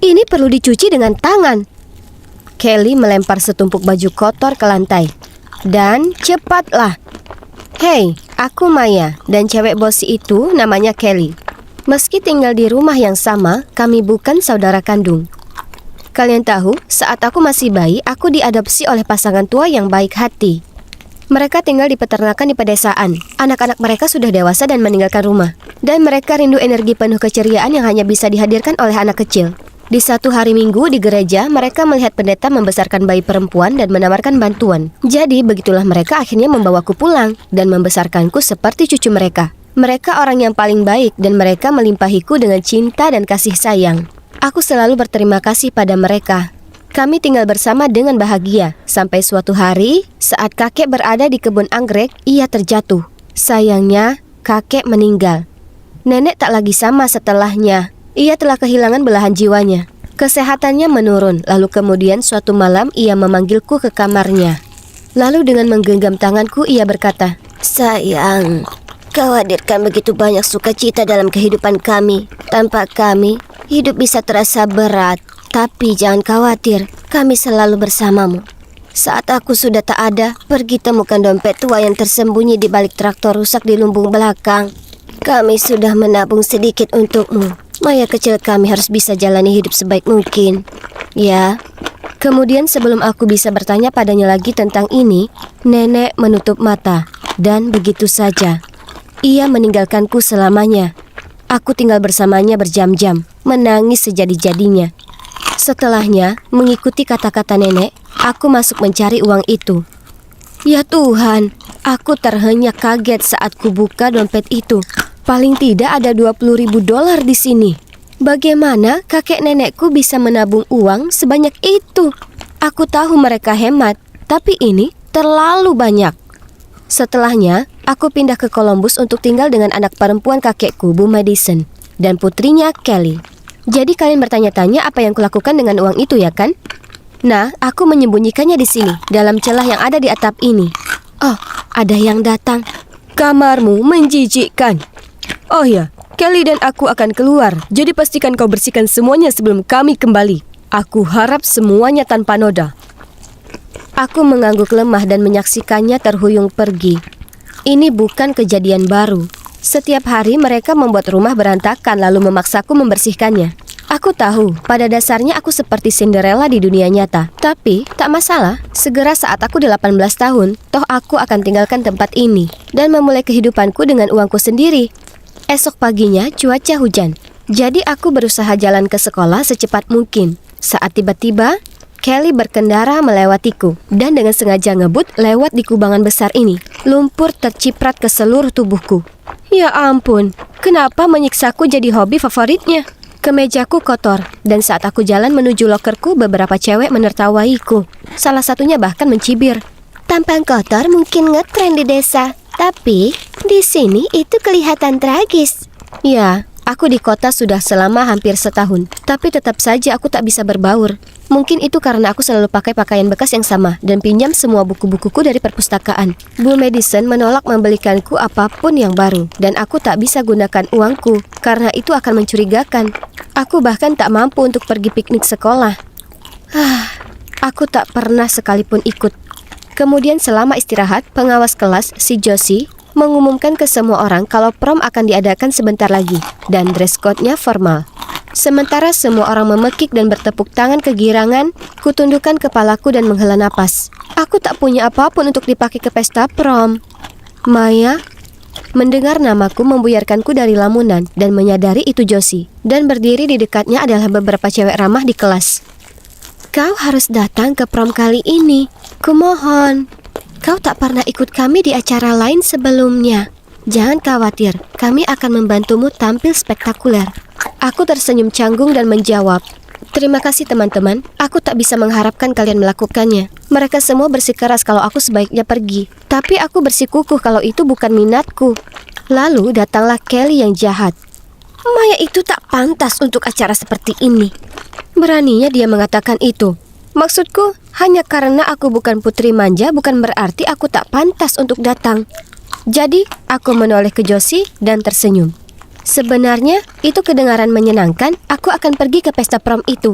Ini perlu dicuci dengan tangan. Kelly melempar setumpuk baju kotor ke lantai. Dan cepatlah. Hei, aku Maya, dan cewek bosi itu namanya Kelly. Meski tinggal di rumah yang sama, kami bukan saudara kandung. Kalian tahu, saat aku masih bayi, aku diadopsi oleh pasangan tua yang baik hati. Mereka tinggal di peternakan di pedesaan. Anak-anak mereka sudah dewasa dan meninggalkan rumah. Dan mereka rindu energi penuh keceriaan yang hanya bisa dihadirkan oleh anak kecil. Di satu hari Minggu di gereja, mereka melihat pendeta membesarkan bayi perempuan dan menawarkan bantuan. Jadi, begitulah mereka akhirnya membawaku pulang dan membesarkanku seperti cucu mereka. Mereka orang yang paling baik dan mereka melimpahiku dengan cinta dan kasih sayang. Aku selalu berterima kasih pada mereka. Kami tinggal bersama dengan bahagia. Sampai suatu hari, saat kakek berada di kebun anggrek, ia terjatuh. Sayangnya, kakek meninggal. Nenek tak lagi sama setelahnya. Ia telah kehilangan belahan jiwanya. Kesehatannya menurun, lalu kemudian suatu malam ia memanggilku ke kamarnya. Lalu dengan menggenggam tanganku ia berkata, "Sayang, kau hadirkan begitu banyak sukacita dalam kehidupan kami. Tanpa kami, hidup bisa terasa berat. Tapi jangan khawatir, kami selalu bersamamu. Saat aku sudah tak ada, pergi temukan dompet tua yang tersembunyi di balik traktor rusak di lumbung belakang. Kami sudah menabung sedikit untukmu. Maya kecil kami harus bisa jalani hidup sebaik mungkin. Ya." Kemudian sebelum aku bisa bertanya padanya lagi tentang ini, nenek menutup mata. Dan begitu saja, ia meninggalkanku selamanya. Aku tinggal bersamanya berjam-jam, menangis sejadi-jadinya. Setelahnya, mengikuti kata-kata nenek, aku masuk mencari uang itu. Ya Tuhan, aku terhenyak kaget saat kubuka dompet itu. Paling tidak ada $20.000 di sini. Bagaimana kakek nenekku bisa menabung uang sebanyak itu? Aku tahu mereka hemat, tapi ini terlalu banyak. Setelahnya, aku pindah ke Columbus untuk tinggal dengan anak perempuan kakekku, Bu Madison, dan putrinya Kelly. Jadi kalian bertanya-tanya apa yang kulakukan dengan uang itu ya kan? Nah, aku menyembunyikannya di sini, dalam celah yang ada di atap ini. Oh, ada yang datang. Kamarmu menjijikkan. Oh ya, Kelly dan aku akan keluar. Jadi pastikan kau bersihkan semuanya sebelum kami kembali. Aku harap semuanya tanpa noda. Aku mengangguk lemah dan menyaksikannya terhuyung pergi. Ini bukan kejadian baru. Setiap hari mereka membuat rumah berantakan lalu memaksaku membersihkannya. Aku tahu, pada dasarnya aku seperti Cinderella di dunia nyata. Tapi, tak masalah. Segera saat aku 18 tahun, toh aku akan tinggalkan tempat ini dan memulai kehidupanku dengan uangku sendiri. Esok paginya cuaca hujan. Jadi aku berusaha jalan ke sekolah secepat mungkin. Saat tiba-tiba, Kelly berkendara melewatiku dan dengan sengaja ngebut lewat di kubangan besar ini. Lumpur terciprat ke seluruh tubuhku. Ya ampun, kenapa menyiksaku jadi hobi favoritnya? Kemejaku kotor, dan saat aku jalan menuju lokerku, beberapa cewek menertawaiku. Salah satunya bahkan mencibir. Tampang kotor mungkin ngetren di desa, tapi di sini itu kelihatan tragis. Ya, aku di kota sudah selama hampir setahun, tapi tetap saja aku tak bisa berbaur. Mungkin itu karena aku selalu pakai pakaian bekas yang sama dan pinjam semua buku-bukuku dari perpustakaan. Bu Madison menolak membelikanku apapun yang baru, dan aku tak bisa gunakan uangku karena itu akan mencurigakan. Aku bahkan tak mampu untuk pergi piknik sekolah. Aku tak pernah sekalipun ikut. Kemudian selama istirahat, pengawas kelas, si Josie, mengumumkan ke semua orang kalau prom akan diadakan sebentar lagi dan dress code-nya formal. Sementara semua orang memekik dan bertepuk tangan kegirangan, kutundukkan kepalaku dan menghela napas. Aku tak punya apapun untuk dipakai ke pesta prom. Maya mendengar namaku membuyarkanku dari lamunan dan menyadari itu Josie. Dan berdiri di dekatnya adalah beberapa cewek ramah di kelas. Kau harus datang ke prom kali ini. Kumohon. Kau tak pernah ikut kami di acara lain sebelumnya. Jangan khawatir, kami akan membantumu tampil spektakuler. Aku tersenyum canggung dan menjawab, terima kasih teman-teman, aku tak bisa mengharapkan kalian melakukannya. Mereka semua bersikeras kalau aku sebaiknya pergi. Tapi aku bersikukuh kalau itu bukan minatku. Lalu datanglah Kelly yang jahat. Maya itu tak pantas untuk acara seperti ini. Beraninya dia mengatakan itu. Maksudku, hanya karena aku bukan putri manja bukan berarti aku tak pantas untuk datang. Jadi, aku menoleh ke Josie dan tersenyum. Sebenarnya, itu kedengaran menyenangkan. Aku akan pergi ke pesta prom itu.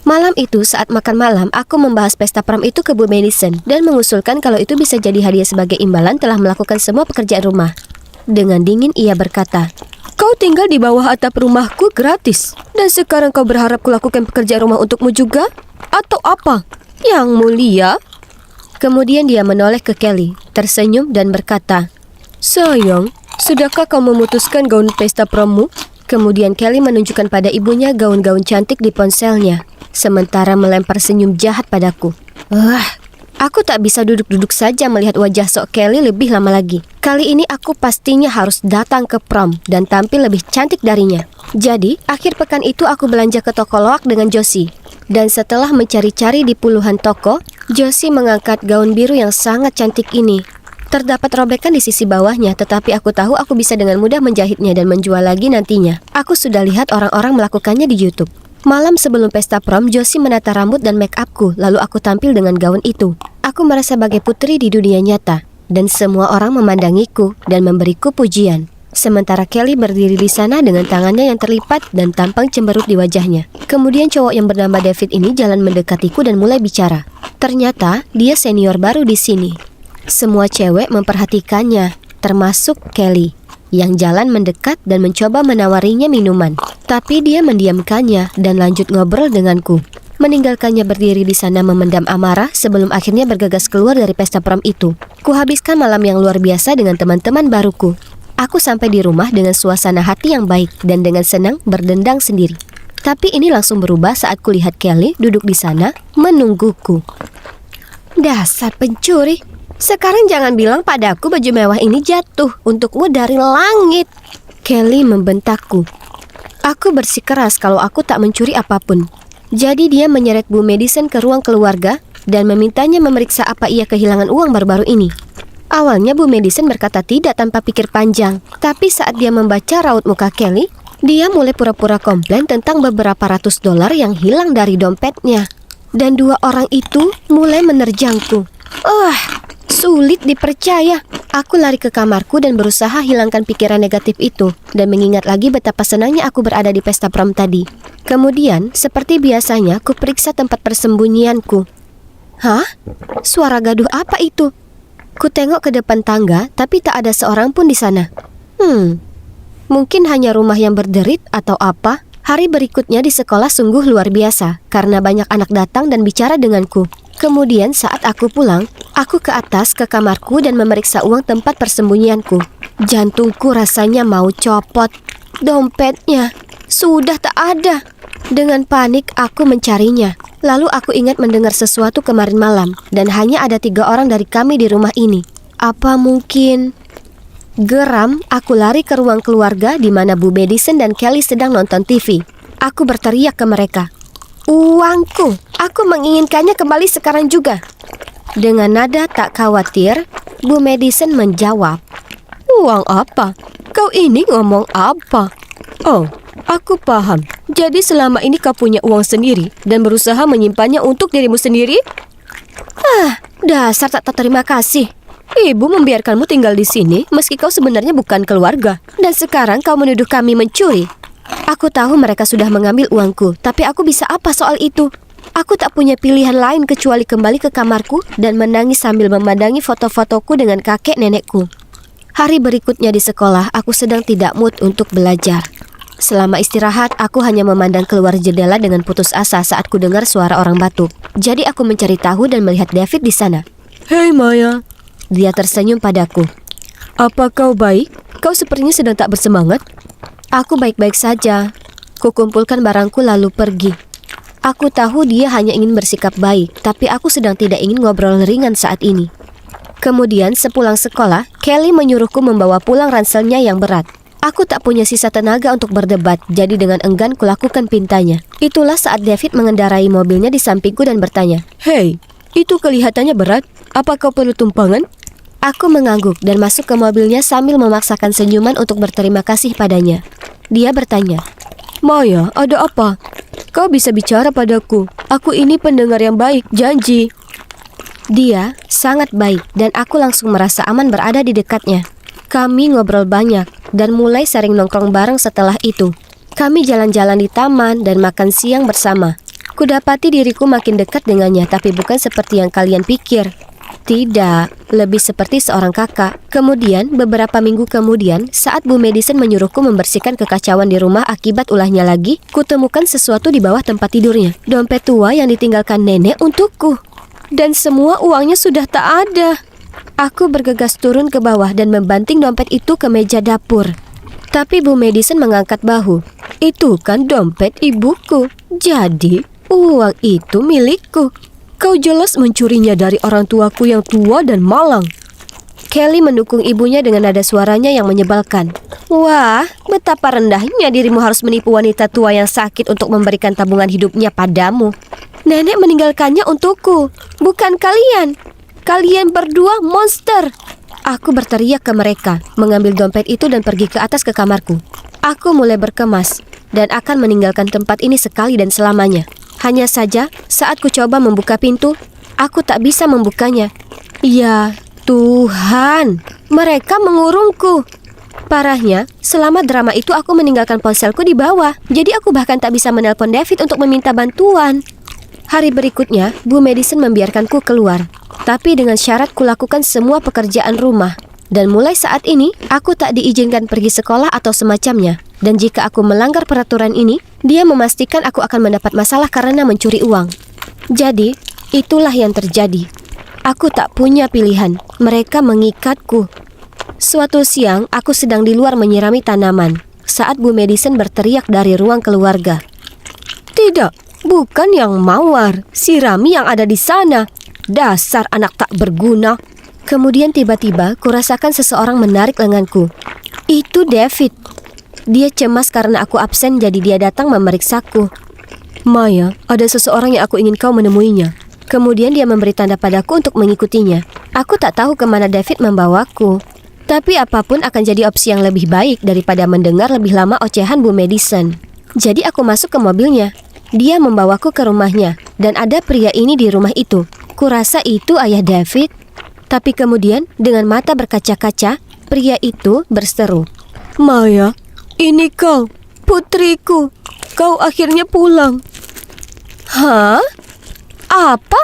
Malam itu, saat makan malam, aku membahas pesta prom itu ke Bu Madison dan mengusulkan kalau itu bisa jadi hadiah sebagai imbalan telah melakukan semua pekerjaan rumah. Dengan dingin ia berkata, "Kau tinggal di bawah atap rumahku gratis, dan sekarang kau berharap kulakukan pekerjaan rumah untukmu juga? Atau apa? Yang mulia?" Kemudian dia menoleh ke Kelly, tersenyum dan berkata, "Sayang, sudahkah kau memutuskan gaun pesta prommu?" Kemudian Kelly menunjukkan pada ibunya gaun-gaun cantik di ponselnya, sementara melempar senyum jahat padaku. Aku tak bisa duduk-duduk saja melihat wajah sok Kelly lebih lama lagi. Kali ini aku pastinya harus datang ke prom dan tampil lebih cantik darinya. Jadi, akhir pekan itu aku belanja ke toko loak dengan Josie. Dan setelah mencari-cari di puluhan toko, Josie mengangkat gaun biru yang sangat cantik ini. Terdapat robekan di sisi bawahnya, tetapi aku tahu aku bisa dengan mudah menjahitnya dan menjual lagi nantinya. Aku sudah lihat orang-orang melakukannya di YouTube. Malam sebelum pesta prom, Josie menata rambut dan make upku, lalu aku tampil dengan gaun itu. Aku merasa sebagai putri di dunia nyata, dan semua orang memandangiku dan memberiku pujian. Sementara Kelly berdiri di sana dengan tangannya yang terlipat dan tampang cemberut di wajahnya. Kemudian cowok yang bernama David ini jalan mendekatiku dan mulai bicara. Ternyata dia senior baru di sini. Semua cewek memperhatikannya, termasuk Kelly, yang jalan mendekat dan mencoba menawarinya minuman. Tapi dia mendiamkannya dan lanjut ngobrol denganku. Meninggalkannya berdiri di sana memendam amarah sebelum akhirnya bergegas keluar dari pesta prom itu. Kuhabiskan malam yang luar biasa dengan teman-teman baruku. Aku sampai di rumah dengan suasana hati yang baik dan dengan senang berdendang sendiri. Tapi ini langsung berubah saat kulihat Kelly duduk di sana menungguku. Dasar pencuri! Sekarang jangan bilang padaku baju mewah ini jatuh untukmu dari langit. Kelly membentakku. Aku bersikeras kalau aku tak mencuri apapun. Jadi dia menyeret Bu Madison ke ruang keluarga dan memintanya memeriksa apa ia kehilangan uang baru-baru ini. Awalnya Bu Madison berkata tidak tanpa pikir panjang. Tapi saat dia membaca raut muka Kelly, dia mulai pura-pura komplain tentang beberapa ratus dolar yang hilang dari dompetnya. Dan dua orang itu mulai menerjangku. Sulit dipercaya. Aku lari ke kamarku dan berusaha hilangkan pikiran negatif itu dan mengingat lagi betapa senangnya aku berada di pesta prom tadi. Kemudian, seperti biasanya, ku periksa tempat persembunyianku. Hah? Suara gaduh apa itu? Ku tengok ke depan tangga, tapi tak ada seorang pun di sana. Mungkin hanya rumah yang berderit atau apa? Hari berikutnya di sekolah sungguh luar biasa karena banyak anak datang dan bicara denganku. Kemudian saat aku pulang, aku ke atas ke kamarku dan memeriksa uang tempat persembunyianku. Jantungku rasanya mau copot. Dompetnya sudah tak ada. Dengan panik aku mencarinya. Lalu aku ingat mendengar sesuatu kemarin malam dan hanya ada 3 orang dari kami di rumah ini. Apa mungkin... Geram, aku lari ke ruang keluarga di mana Bu Madison dan Kelly sedang nonton TV. Aku berteriak ke mereka. Uangku, aku menginginkannya kembali sekarang juga. Dengan nada tak khawatir, Bu Madison menjawab. Uang apa? Kau ini ngomong apa? Oh, aku paham. Jadi selama ini kau punya uang sendiri dan berusaha menyimpannya untuk dirimu sendiri? Dasar tak terima kasih. Ibu membiarkanmu tinggal di sini meski kau sebenarnya bukan keluarga. Dan sekarang kau menuduh kami mencuri. Aku tahu mereka sudah mengambil uangku, tapi aku bisa apa soal itu? Aku tak punya pilihan lain kecuali kembali ke kamarku dan menangis sambil memandangi foto-fotoku dengan kakek nenekku. Hari berikutnya di sekolah, aku sedang tidak mood untuk belajar. Selama istirahat, aku hanya memandang keluar jendela dengan putus asa saat ku dengar suara orang batuk. Jadi aku mencari tahu dan melihat David di sana. Hei Maya, dia tersenyum padaku. Apa kau baik? Kau sepertinya sedang tak bersemangat. Aku baik-baik saja. Kukumpulkan barangku lalu pergi. Aku tahu dia hanya ingin bersikap baik, tapi aku sedang tidak ingin ngobrol ringan saat ini. Kemudian sepulang sekolah, Kelly menyuruhku membawa pulang ranselnya yang berat. Aku tak punya sisa tenaga untuk berdebat, jadi dengan enggan kulakukan pintanya. Itulah saat David mengendarai mobilnya di sampingku dan bertanya, Hei, itu kelihatannya berat. Apa kau perlu tumpangan? Aku mengangguk dan masuk ke mobilnya sambil memaksakan senyuman untuk berterima kasih padanya. Dia bertanya, Maya, ada apa? Kau bisa bicara padaku. Aku ini pendengar yang baik, janji. Dia sangat baik dan aku langsung merasa aman berada di dekatnya. Kami ngobrol banyak dan mulai sering nongkrong bareng setelah itu. Kami jalan-jalan di taman dan makan siang bersama. Kudapati diriku makin dekat dengannya, tapi bukan seperti yang kalian pikir. Tidak, lebih seperti seorang kakak. Kemudian, beberapa minggu kemudian, saat Bu Madison menyuruhku membersihkan kekacauan di rumah akibat ulahnya lagi, kutemukan sesuatu di bawah tempat tidurnya. Dompet tua yang ditinggalkan nenek untukku. Dan semua uangnya sudah tak ada. Aku bergegas turun ke bawah dan membanting dompet itu ke meja dapur. Tapi Bu Madison mengangkat bahu. Itu kan dompet ibuku. Jadi, uang itu milikku. Kau jelas mencurinya dari orang tuaku yang tua dan malang. Kelly mendukung ibunya dengan nada suaranya yang menyebalkan. Wah, betapa rendahnya dirimu harus menipu wanita tua yang sakit untuk memberikan tabungan hidupnya padamu. Nenek meninggalkannya untukku, bukan kalian. Kalian berdua monster. Aku berteriak ke mereka, mengambil dompet itu dan pergi ke atas ke kamarku. Aku mulai berkemas dan akan meninggalkan tempat ini sekali dan selamanya. Hanya saja, saat ku coba membuka pintu, aku tak bisa membukanya. Ya Tuhan, mereka mengurungku. Parahnya, selama drama itu aku meninggalkan ponselku di bawah. Jadi aku bahkan tak bisa menelpon David untuk meminta bantuan. Hari berikutnya, Bu Madison membiarkanku keluar. Tapi dengan syarat kulakukan semua pekerjaan rumah. Dan mulai saat ini, aku tak diizinkan pergi sekolah atau semacamnya. Dan jika aku melanggar peraturan ini, dia memastikan aku akan mendapat masalah karena mencuri uang. Jadi, itulah yang terjadi. Aku tak punya pilihan. Mereka mengikatku. Suatu siang, aku sedang di luar menyirami tanaman saat Bu Madison berteriak dari ruang keluarga. Tidak, bukan yang mawar. Sirami yang ada di sana. Dasar anak tak berguna. Kemudian tiba-tiba kurasakan seseorang menarik lenganku. Itu David. Dia cemas karena aku absen, jadi dia datang memeriksaku. Maya, ada seseorang yang aku ingin kau menemuinya. Kemudian dia memberi tanda padaku untuk mengikutinya. Aku tak tahu kemana David membawaku. Tapi apapun akan jadi opsi yang lebih baik daripada mendengar lebih lama ocehan Bu Madison. Jadi aku masuk ke mobilnya. Dia membawaku ke rumahnya. Dan ada pria ini di rumah itu. Kurasa itu ayah David. Tapi kemudian dengan mata berkaca-kaca, pria itu berseru. Maya, ini kau, putriku. Kau akhirnya pulang. Hah? Apa?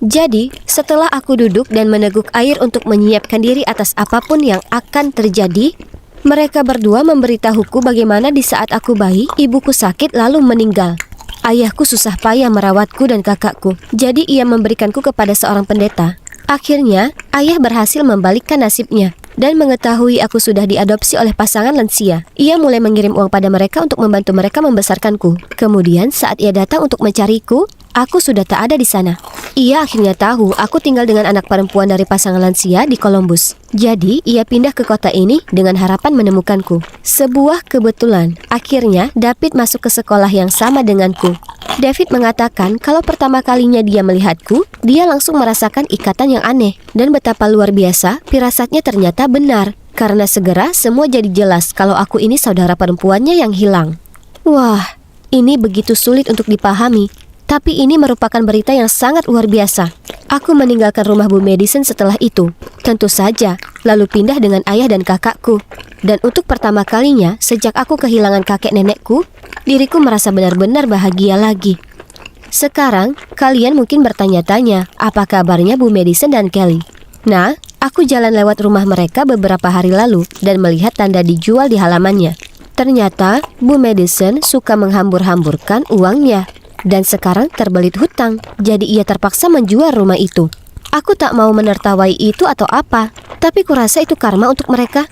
Jadi, setelah aku duduk dan meneguk air untuk menyiapkan diri atas apapun yang akan terjadi, mereka berdua memberitahuku bagaimana di saat aku bayi, ibuku sakit lalu meninggal. Ayahku susah payah merawatku dan kakakku, jadi ia memberikanku kepada seorang pendeta. Akhirnya, ayah berhasil membalikkan nasibnya dan mengetahui aku sudah diadopsi oleh pasangan lansia. Ia mulai mengirim uang pada mereka untuk membantu mereka membesarkanku. Kemudian, saat ia datang untuk mencariku, aku sudah tak ada di sana. Ia akhirnya tahu aku tinggal dengan anak perempuan dari pasangan lansia di Columbus. Jadi, ia pindah ke kota ini dengan harapan menemukanku. Sebuah kebetulan, akhirnya David masuk ke sekolah yang sama denganku. David mengatakan kalau pertama kalinya dia melihatku, dia langsung merasakan ikatan yang aneh. Dan betapa luar biasa, firasatnya ternyata benar. Karena segera semua jadi jelas kalau aku ini saudara perempuannya yang hilang. Wah, ini begitu sulit untuk dipahami. Tapi ini merupakan berita yang sangat luar biasa. Aku meninggalkan rumah Bu Madison setelah itu. Tentu saja, lalu pindah dengan ayah dan kakakku. Dan untuk pertama kalinya, sejak aku kehilangan kakek nenekku, diriku merasa benar-benar bahagia lagi. Sekarang, kalian mungkin bertanya-tanya, apa kabarnya Bu Madison dan Kelly? Nah, aku jalan lewat rumah mereka beberapa hari lalu dan melihat tanda dijual di halamannya. Ternyata, Bu Madison suka menghambur-hamburkan uangnya. Dan sekarang terbelit hutang, jadi ia terpaksa menjual rumah itu. Aku tak mau menertawai itu atau apa, tapi kurasa itu karma untuk mereka.